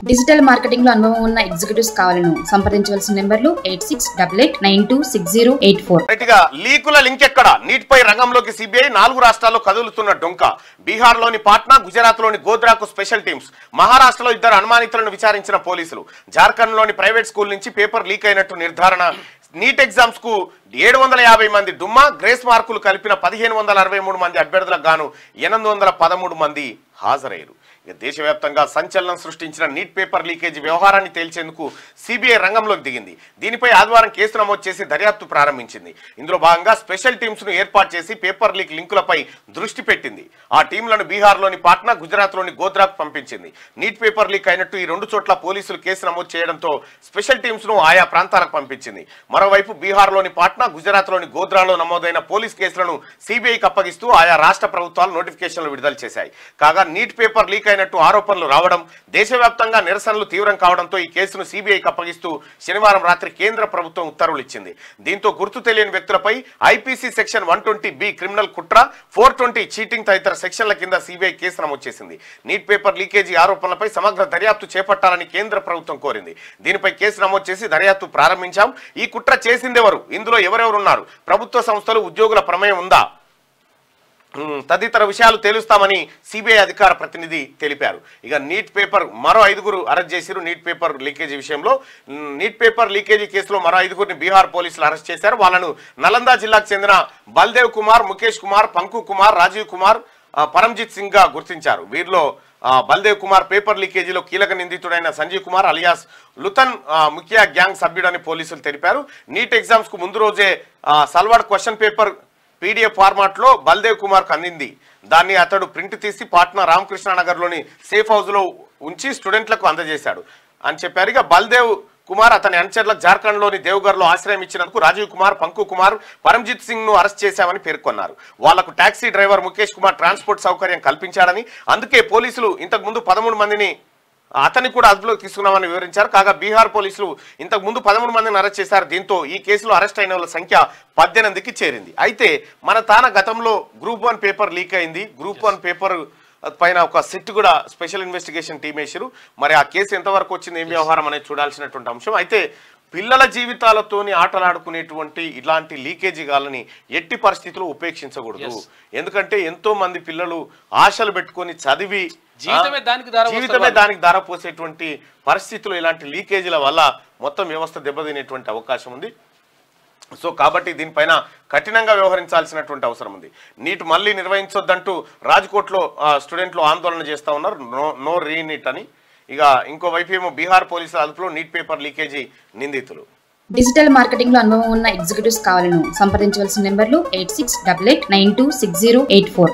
Digital marketing లో అనుభవం ఉన్న ఎగ్జిక్యూటివ్స్ కావాలను సంప్రదించవలసిన నెంబర్లు 8688926084. రైట్గా లీకుల లింక్ ఎక్కడ? నీట్ పై రంగంలోకి సిబిఐ 4 రాష్ట్రాల్లో కదులుతున్న డొంక. బీహార్లోని పాట్నా, గుజరాత్లోని గోధ్రాకు స్పెషల్ టీమ్స్, మహారాష్ట్రలో 2 అనుమానితులను విచారించిన పోలీసులు, జార్ఖండ్లోని ప్రైవేట్ స్కూల్ నుంచి పేపర్ లీక్ అయినట్టు నిర్ధారణ. నీట్ ఎగ్జామ్స్ కు 750 మంది డుమ్మా, గ్రేస్ మార్కులు కలిపిన 1563 మంది అభ్యర్థులకు గాను 813 మంది హాజరయ్యారు. దేశవ్యాప్తంగా సంచలనం సృష్టించిన నీట్ పేపర్ లీకేజీ వ్యవహారాన్ని తేల్చేందుకు సిబిఐ రంగంలోకి దిగింది. దీనిపై ఆదివారం కేసు నమోదు చేసి దర్యాప్తు ప్రారంభించింది. ఇందులో భాగంగా స్పెషల్ టీమ్స్ ను ఏర్పాటు చేసి పేపర్ లీక్ లింకులపై దృష్టి పెట్టింది. ఆ టీంలను బీహార్లోని పాట్నా, గుజరాత్లోని గోధ్రాకు పంపించింది. నీట్ పేపర్ లీక్ అయినట్టు ఈ 2 చోట్ల పోలీసులు కేసు నమోదు చేయడంతో స్పెషల్ టీమ్స్ ను ఆయా ప్రాంతాలకు పంపించింది. మరోవైపు బీహార్లోని పాట్నా, గుజరాత్లోని గోధ్రాలో నమోదైన పోలీస్ కేసులను సిబిఐకి అప్పగిస్తూ ఆయా రాష్ట్ర ప్రభుత్వాలు నోటిఫికేషన్లు విడుదల చేశాయి. కాగా నీట్ పేపర్ లీక్ అయినట్టు ఆరోపణలు రావడం, దేశవ్యాప్తంగా నిరసనలు తీవ్రం కావడంతో ఈ కేసును సిబిఐకి అప్పగిస్తూ శనివారం రాత్రి కేంద్ర ప్రభుత్వం ఉత్తర్వులు ఇచ్చింది. దీంతో గుర్తు తెలియని వ్యక్తులపై ఐపీసీ సెక్షన్ 120B క్రిమినల్ కుట్ర, 420 చీటింగ్ తదితర సెక్షన్ల కింద సిబిఐ కేసు నమోదు చేసింది. నీట్ పేపర్ లీకేజీ ఆరోపణలపై సమగ్ర దర్యాప్తు చేపట్టాలని కేంద్ర ప్రభుత్వం కోరింది. దీనిపై కేసు నమోదు చేసి దర్యాప్తు ప్రారంభించాం. ఈ కుట్ర చేసిందెవరు, ఇందులో ఎవరెవరున్నారు, ప్రభుత్వ సంస్థలు, ఉద్యోగుల ప్రమేయం ఉందా తదితర విషయాలు తేలుస్తామని సిబిఐ అధికార ప్రతినిధి తెలిపారు. ఇక నీట్ పేపర్ మరో 5 అరెస్ట్ చేశారు. నీట్ పేపర్ లీకేజీ విషయంలో నీట్ పేపర్ లీకేజీ కేసులో మరో 5 బీహార్ పోలీసులు అరెస్ట్ చేశారు. వాళ్ళను నలందా జిల్లాకు చెందిన బల్దేవ్ కుమార్, ముఖేష్ కుమార్, పంకు కుమార్, రాజీవ్ కుమార్, పరంజిత్ సింగ్ గా గుర్తించారు. వీరిలో బల్దేవ్ కుమార్ పేపర్ లీకేజీలో కీలక నిందితుడైన సంజీవ్ కుమార్ అలియాస్ లుతన్ ముఖ్య గ్యాంగ్ సభ్యుడని పోలీసులు తెలిపారు. నీట్ ఎగ్జామ్స్ కు ముందు రోజే సల్వాడ్ క్వశ్చన్ పేపర్ పీడిఎఫ్ ఫార్మాట్ లో బల్దేవ్ కుమార్ కు అందింది. దాన్ని అతడు ప్రింట్ తీసి పాట్నా రామకృష్ణ నగర్ లోని సేఫ్ హౌస్ లో ఉంచి స్టూడెంట్లకు అందజేశాడు అని చెప్పారు. ఇక బల్దేవ్ కుమార్ అతని అనుచరులకు జార్ఖండ్ లోని దేవగర్ లో ఆశ్రయం ఇచ్చినందుకు రాజీవ్ కుమార్, పంకు కుమార్, పరంజిత్ సింగ్ ను అరెస్ట్ చేశామని పేర్కొన్నారు. వాళ్లకు taxi driver Mukesh Kumar transport సౌకర్యం కల్పించాడని, అందుకే పోలీసులు ఇంతకు ముందు 13 మందిని అతన్ని కూడా అదుపులోకి తీసుకున్నామని వివరించారు. కాగా బీహార్ పోలీసులు ఇంతకు ముందు 13 మందిని అరెస్ట్ చేశారు. దీంతో ఈ కేసులో అరెస్ట్ అయిన వాళ్ళ సంఖ్య 18కి చేరింది. అయితే మన తాన గతంలో గ్రూప్ 1 పేపర్ లీక్ అయింది. గ్రూప్ 1 పేపర్ పైన ఒక సెట్ కూడా స్పెషల్ ఇన్వెస్టిగేషన్ టీం వేసారు. మరి ఆ కేసు ఎంతవరకు వచ్చింది, ఏం వ్యవహారం అనేది చూడాల్సినటువంటి అంశం. అయితే పిల్లల జీవితాలతోని ఆటలాడుకునేటువంటి ఇలాంటి లీకేజీ గాలని ఎట్టి పరిస్థితుల్లో ఉపేక్షించకూడదు. ఎందుకంటే ఎంతో మంది పిల్లలు ఆశలు పెట్టుకొని చదివి జీవితమే దానికి దారపోసేటువంటి పరిస్థితులు ఇలాంటి లీకేజీల వల్ల మొత్తం వ్యవస్థ దెబ్బతినేటువంటి అవకాశం ఉంది. సో కాబట్టి దీనిపైన కఠినంగా వ్యవహరించాల్సినటువంటి అవసరం ఉంది. నీట్ మళ్ళీ నిర్వహించొద్దంటూ రాజ్కోట్లో స్టూడెంట్లు ఆందోళన చేస్తూ ఉన్నారు, నో రీనీట్ అని. ఇక ఇంకో వైపు ఏమో బీహార్ పోలీసుల అదుపులో నీట్ పేపర్ లీకేజీ నిందితులు. డిజిటల్ మార్కెటింగ్ లో అనుభవం ఉన్న ఎగ్జిక్యూటివ్స్ కావాలను సంప్రదించవలసిన నెంబర్లు 8688926084.